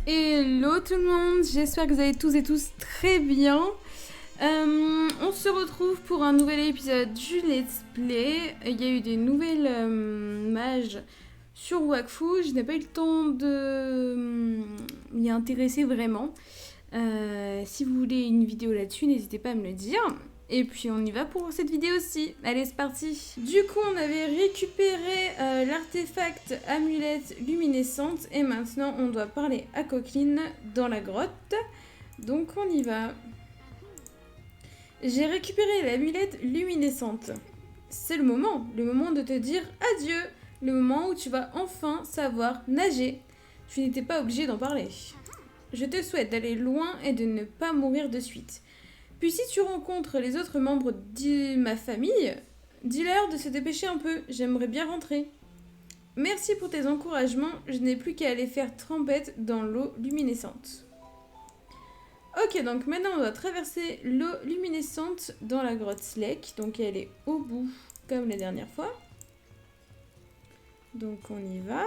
Hello tout le monde, j'espère que vous allez tous et tous très bien. On se retrouve pour un nouvel épisode du Let's Play. Il y a eu des nouvelles mages sur Wakfu. Je n'ai pas eu le temps de m'y intéresser vraiment. Si vous voulez une vidéo là-dessus, n'hésitez pas à me le dire. Et puis on y va pour cette vidéo aussi. Allez, c'est parti. Du coup, on avait récupéré l'artefact amulette luminescente. Et maintenant, on doit parler à Coqueline dans la grotte. Donc on y va. J'ai récupéré l'amulette luminescente. C'est le moment de te dire adieu. Le moment où tu vas enfin savoir nager. Tu n'étais pas obligé d'en parler. Je te souhaite d'aller loin et de ne pas mourir de suite. Puis si tu rencontres les autres membres de ma famille, dis-leur de se dépêcher un peu, j'aimerais bien rentrer. Merci pour tes encouragements, je n'ai plus qu'à aller faire trempette dans l'eau luminescente. Ok, donc maintenant on doit traverser l'eau luminescente dans la grotte Slek, donc elle est au bout comme la dernière fois. Donc on y va.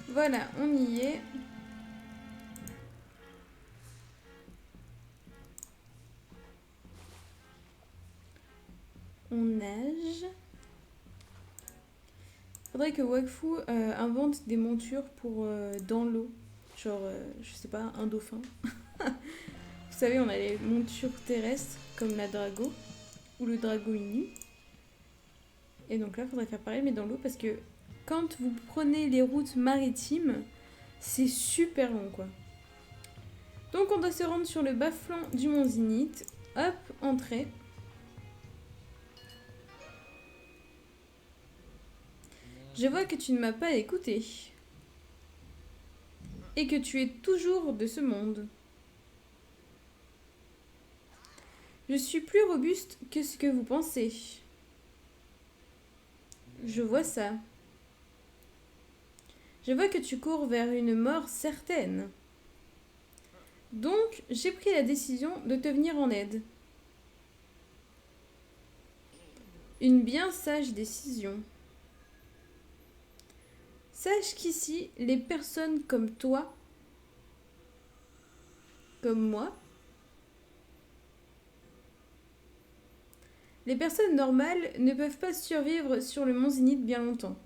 Voilà, on y est. On nage. Faudrait que Wakfu invente des montures pour dans l'eau. Genre, je sais pas, un dauphin. Vous savez, on a les montures terrestres comme la Drago ou le Drago Inu. Et donc là, faudrait faire pareil, mais dans l'eau parce que quand vous prenez les routes maritimes, c'est super long quoi. Donc on doit se rendre sur le bas-flanc du mont Zinith. Hop, entrée. Je vois que tu ne m'as pas écouté. Et que tu es toujours de ce monde. Je suis plus robuste que ce que vous pensez. Je vois ça. Je vois que tu cours vers une mort certaine. Donc, j'ai pris la décision de te venir en aide. Une bien sage décision. Sache qu'ici, les personnes comme toi, comme moi, les personnes normales ne peuvent pas survivre sur le mont Zinith bien longtemps.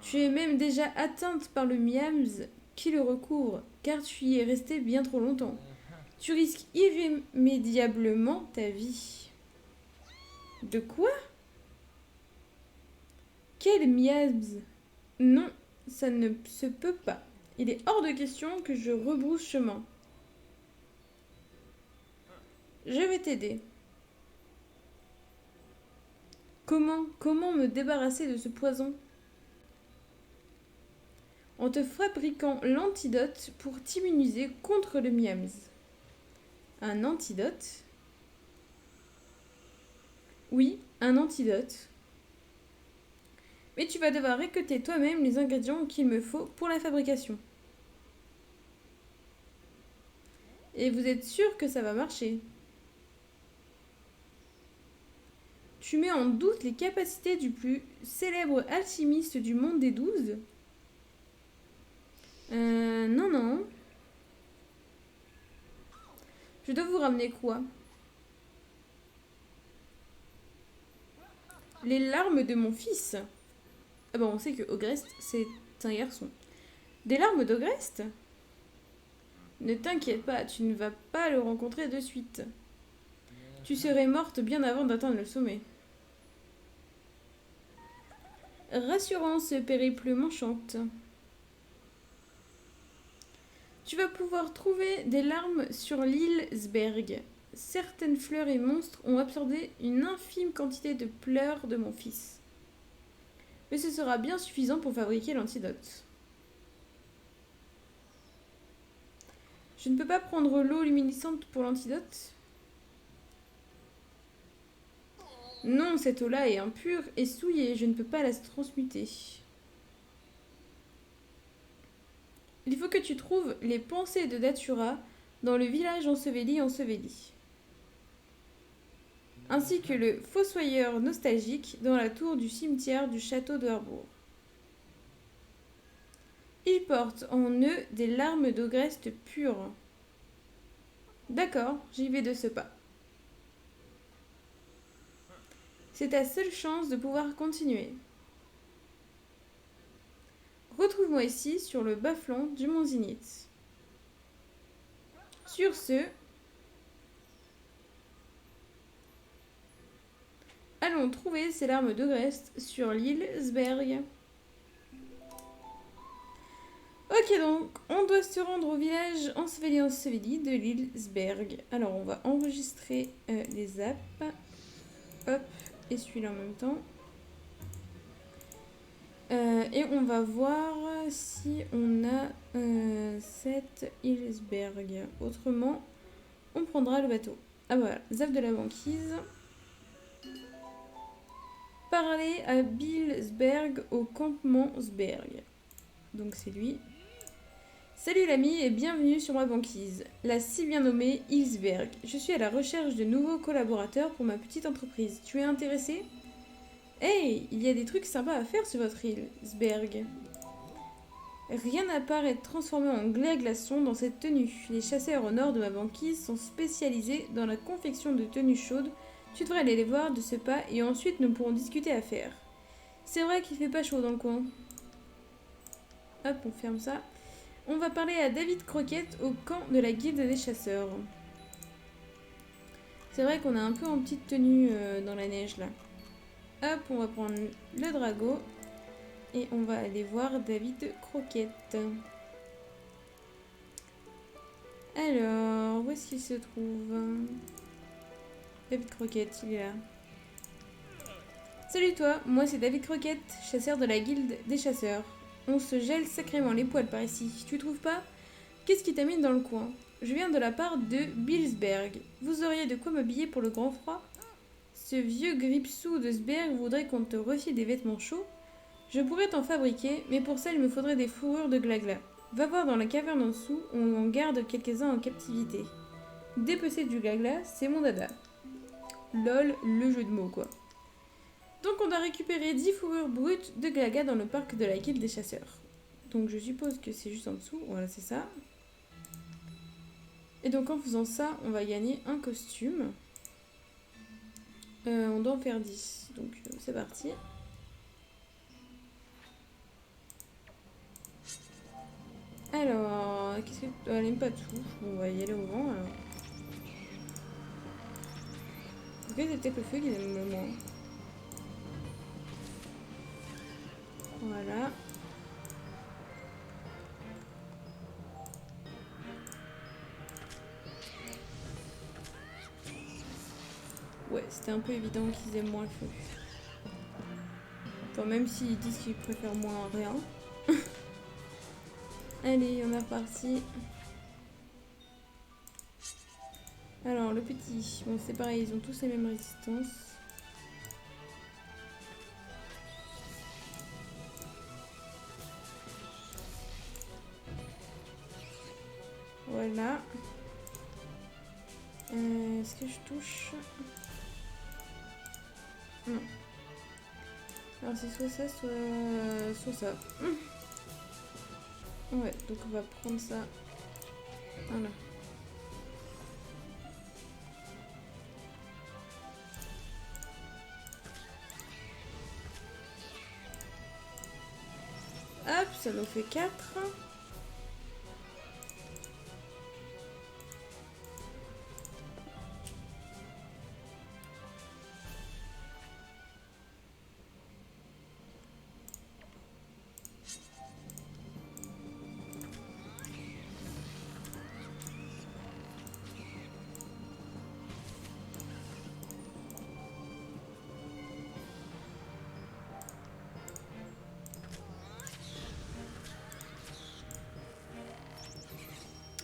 Tu es même déjà atteinte par le miams qui le recouvre, car tu y es resté bien trop longtemps. Tu risques irrémédiablement ta vie. De quoi? Quel miams? Non, ça ne se peut pas. Il est hors de question que je rebrousse chemin. Je vais t'aider. Comment me débarrasser de ce poison? En te fabriquant l'antidote pour t'immuniser contre le miams. Un antidote? Oui, un antidote. Mais tu vas devoir récolter toi-même les ingrédients qu'il me faut pour la fabrication. Et vous êtes sûr que ça va marcher? Tu mets en doute les capacités du plus célèbre alchimiste du monde des 12? Non, non. Je dois vous ramener quoi? Les larmes de mon fils. Ah bon, on sait que Ogrest, c'est un garçon. Des larmes d'Ogrest? Ne t'inquiète pas, tu ne vas pas le rencontrer de suite. Tu serais morte bien avant d'atteindre le sommet. Rassurant, ce périple m'enchante. Tu vas pouvoir trouver des larmes sur l'île Sberg. Certaines fleurs et monstres ont absorbé une infime quantité de pleurs de mon fils. Mais ce sera bien suffisant pour fabriquer l'antidote. Je ne peux pas prendre l'eau luminescente pour l'antidote? Non, cette eau-là est impure et souillée, je ne peux pas la transmuter. Il faut que tu trouves les pensées de Datura dans le village enseveli, ainsi que le fossoyeur nostalgique dans la tour du cimetière du château de Harbourg. Ils portent en eux des larmes d'ogreste pures. D'accord, j'y vais de ce pas. C'est ta seule chance de pouvoir continuer. Retrouve-moi ici sur le bas-flanc du mont Zinith. Sur ce, allons trouver ces larmes d'ogreste sur l'île Sberg. Ok, donc on doit se rendre au village enseveli de l'île Sberg. Alors on va enregistrer les apps. Hop, et celui-là en même temps. Et on va voir si on a cette Hillsberg. Autrement, on prendra le bateau. Ah voilà, Zap de la banquise. Parler à Billsberg au campement Sberg. Donc c'est lui. Salut l'ami et bienvenue sur ma banquise, la si bien nommée Hillsberg. Je suis à la recherche de nouveaux collaborateurs pour ma petite entreprise. Tu es intéressé ? Hey, il y a des trucs sympas à faire sur votre île, Sberg. Rien n'a part être transformé en glais à glaçons dans cette tenue. Les chasseurs au nord de ma banquise sont spécialisés dans la confection de tenues chaudes. Tu devrais aller les voir de ce pas et ensuite nous pourrons discuter affaires. C'est vrai qu'il fait pas chaud dans le coin. Hop, on ferme ça. On va parler à David Croquette au camp de la guilde des chasseurs. C'est vrai qu'on est un peu en petite tenue dans la neige là. Hop, on va prendre le drago et on va aller voir David Croquette. Alors, où est-ce qu'il se trouve? David Croquette, il est là. Salut toi, moi c'est David Croquette, chasseur de la guilde des chasseurs. On se gèle sacrément les poils par ici, tu trouves pas? Qu'est-ce qui t'amène dans le coin? Je viens de la part de Billsberg. Vous auriez de quoi m'habiller pour le grand froid? Ce vieux gripsou de Sberg voudrait qu'on te refile des vêtements chauds. Je pourrais t'en fabriquer, mais pour ça il me faudrait des fourrures de glagla. Va voir dans la caverne en dessous, on en garde quelques-uns en captivité. Dépecer du glagla, c'est mon dada. Lol, le jeu de mots quoi. Donc on doit récupérer 10 fourrures brutes de glagla dans le parc de la guilde des chasseurs. Donc je suppose que c'est juste en dessous, voilà c'est ça. Et donc en faisant ça, on va gagner un costume. On doit en faire 10, donc c'est parti. Alors, qu'est-ce que... elle aime pas tout. Bon, on va y aller au vent alors. En tout cas, c'est peut-être le feu qui aime le moins. Voilà. Ouais, c'était un peu évident qu'ils aiment moins le feu. Enfin, même s'ils disent qu'ils préfèrent moins rien. Allez, on est reparti. Alors, le petit. Bon, c'est pareil, ils ont tous les mêmes résistances. Voilà. Est-ce que je touche? Non. Alors c'est soit ça, soit ça. Ouais, donc on va prendre ça. Voilà. Hop, ça nous fait 4.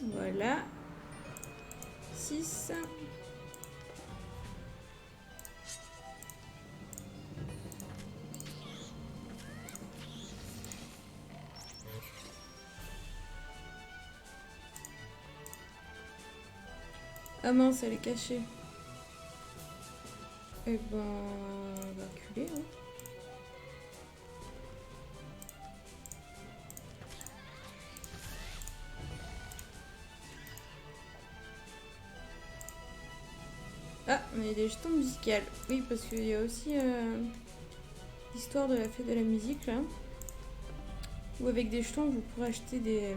Voilà. 6. Ah mince, elle est cachée. Eh ben, on va reculer, hein. Ah, mais il y a des jetons musicales. Oui, parce qu'il y a aussi l'histoire de la fête de la musique, là. Où avec des jetons, vous pourrez acheter des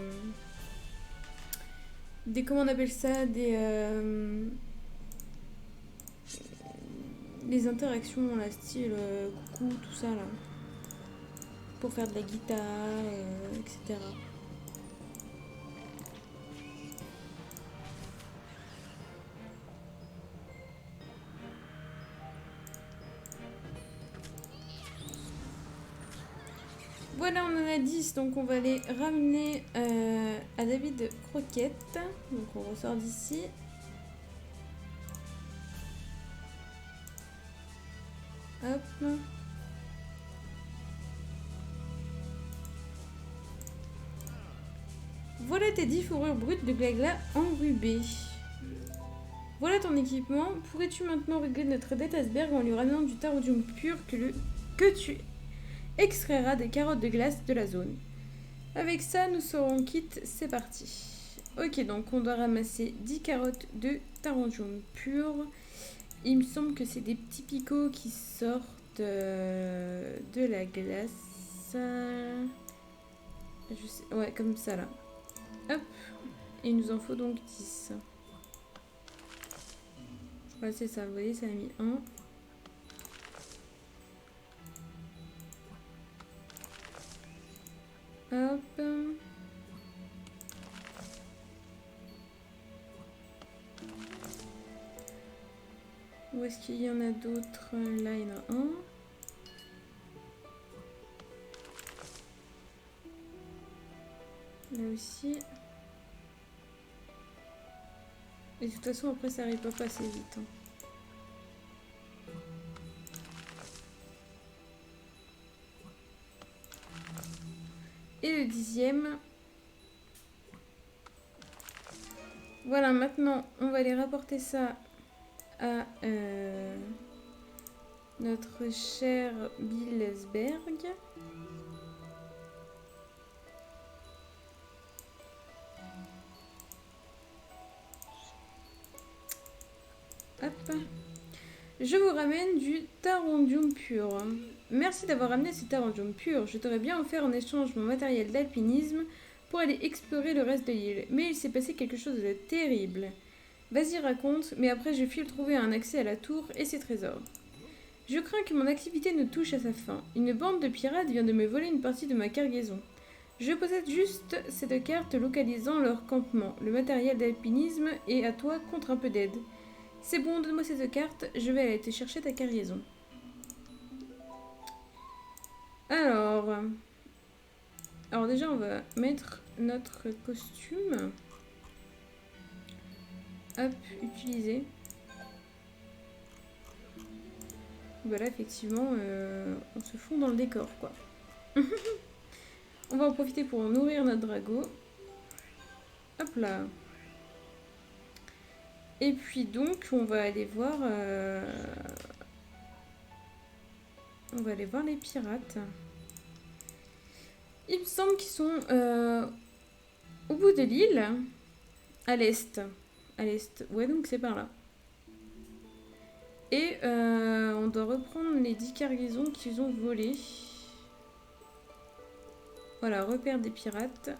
comment on appelle ça, des interactions, là, style coucou, tout ça, là. Pour faire de la guitare, etc. Voilà, on en a 10, donc on va les ramener à David Croquette. Donc on ressort d'ici. Hop. Voilà tes 10 fourrures brutes de Glagla enrubées. Voilà ton équipement. Pourrais-tu maintenant régler notre dette à Asberg en lui ramenant du tarodium pur que tu extrairas des carottes de glace de la zone. Avec ça, nous serons quittes. C'est parti. Ok, donc on doit ramasser 10 carottes de tarodium pur. Il me semble que c'est des petits picots qui sortent de la glace. Je sais, ouais, comme ça là. Hop. Et il nous en faut donc 10. Ouais, c'est ça, vous voyez, ça a mis 1. Hop. Où est-ce qu'il y en a d'autres? Là, il y en a un. Là aussi. Et de toute façon, après, ça arrive pas assez vite. Hein. Et le 10e. Voilà, maintenant, on va aller rapporter ça à notre cher Billesberg. Hop. Je vous ramène du tarondium pur. Merci d'avoir ramené ce tarondium pur. Je t'aurais bien offert en échange mon matériel d'alpinisme pour aller explorer le reste de l'île. Mais il s'est passé quelque chose de terrible. Vas-y, raconte, mais après je file trouver un accès à la tour et ses trésors. Je crains que mon activité ne touche à sa fin. Une bande de pirates vient de me voler une partie de ma cargaison. Je possède juste cette carte localisant leur campement. Le matériel d'alpinisme est à toi contre un peu d'aide. C'est bon, donne-moi cette carte, je vais aller te chercher ta cargaison. Alors déjà on va mettre notre costume. Hop, utiliser. Voilà, effectivement, on se fond dans le décor, quoi. On va en profiter pour nourrir notre drago. Hop là. Et puis donc, on va aller voir... On va aller voir les pirates. Il me semble qu'ils sont au bout de l'île, à l'est. À l'est. Ouais, donc c'est par là. Et on doit reprendre les 10 cargaisons qu'ils ont volées. Voilà, repère des pirates.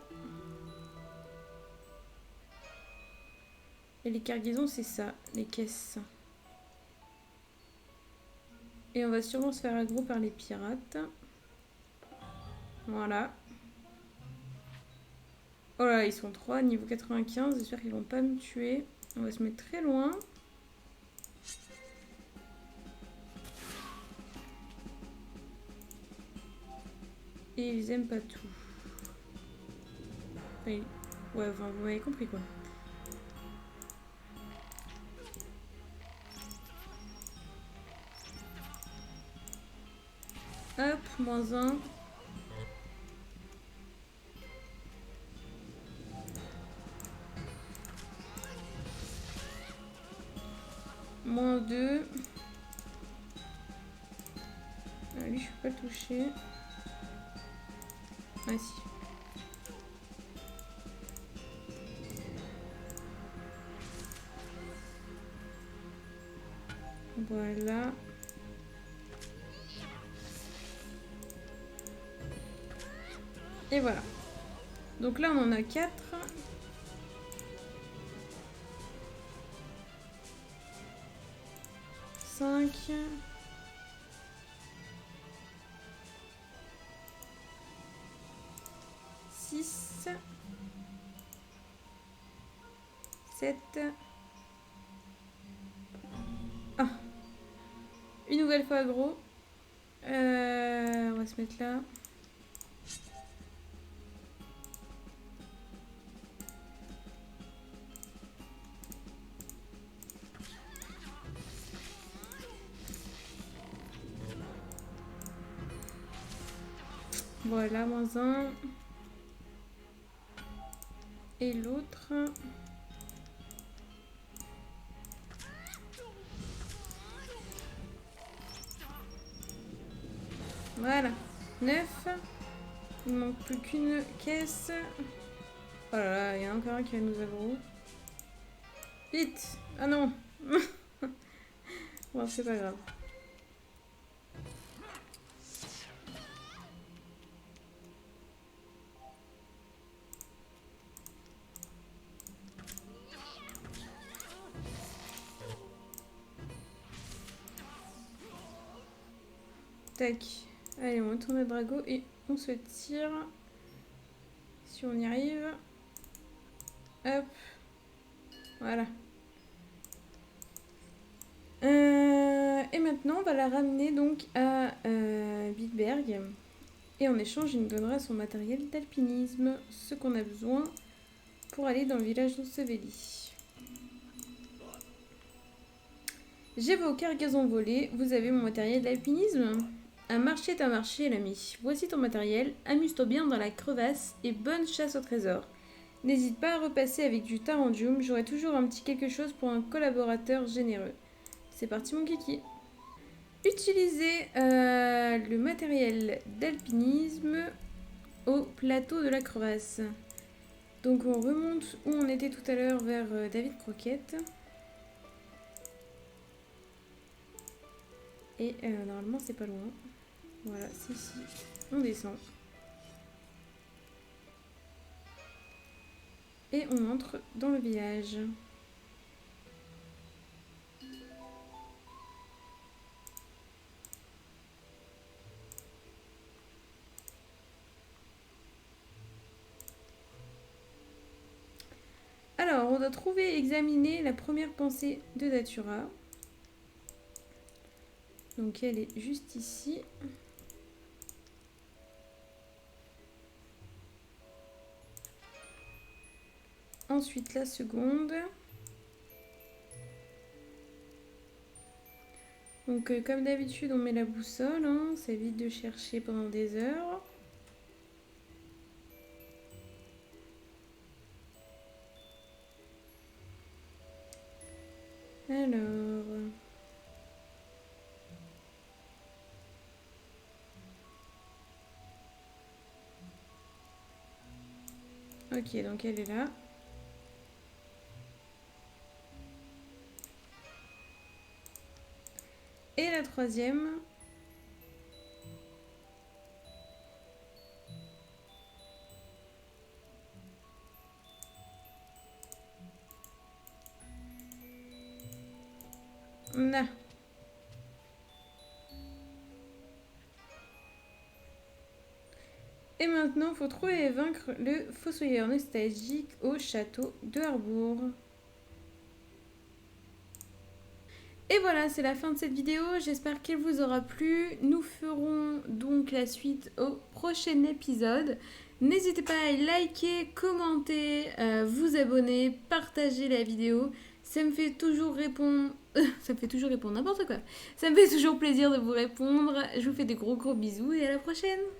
Et les cargaisons, c'est ça, les caisses. Et on va sûrement se faire aggro par les pirates. Voilà. Oh là, ils sont 3, niveau 95. J'espère qu'ils vont pas me tuer. On va se mettre très loin. Et ils aiment pas tout. Ouais, enfin, vous m'avez compris quoi. Hop, -1. pas le toucher. Ah si. Voilà. Et voilà. Donc là, on en a 4. Cinq. 6. 7. Ah. Une nouvelle fois gros. On va se mettre là. Voilà, -1. Et l'autre. Voilà. 9. Il ne manque plus qu'une caisse. Oh là là, il y en a encore un qui va nous aggro. Vite. Ah non. Bon, c'est pas grave. Tac. Allez, on retourne à Drago et on se tire. Si on y arrive. Hop. Voilà. Et maintenant, on va la ramener donc à Bitberg. Et en échange, il nous donnera son matériel d'alpinisme. Ce qu'on a besoin pour aller dans le village d'Osseveli. J'ai vos cargaisons volées. Vous avez mon matériel d'alpinisme. Un marché est un marché, l'ami. Voici ton matériel. Amuse-toi bien dans la crevasse et bonne chasse au trésor. N'hésite pas à repasser avec du tarandium. J'aurai toujours un petit quelque chose pour un collaborateur généreux. C'est parti, mon kiki. Utilisez le matériel d'alpinisme au plateau de la crevasse. Donc on remonte où on était tout à l'heure vers David Croquette. Et normalement c'est pas loin. Voilà, c'est ici. On descend. Et on entre dans le village. Alors, on doit trouver et examiner la première pensée de Datura. Donc elle est juste ici. Ensuite la seconde. Donc comme d'habitude on met la boussole, hein, ça évite de chercher pendant des heures. Alors... Ok, donc elle est là. Et la troisième. Là. Et maintenant, il faut trouver et vaincre le fossoyeur nostalgique au château de Harbourg. Et voilà, c'est la fin de cette vidéo. J'espère qu'elle vous aura plu. Nous ferons donc la suite au prochain épisode. N'hésitez pas à liker, commenter, vous abonner, partager la vidéo. Ça me fait toujours répondre... ça me fait toujours répondre n'importe quoi. Ça me fait toujours plaisir de vous répondre. Je vous fais des gros bisous et à la prochaine.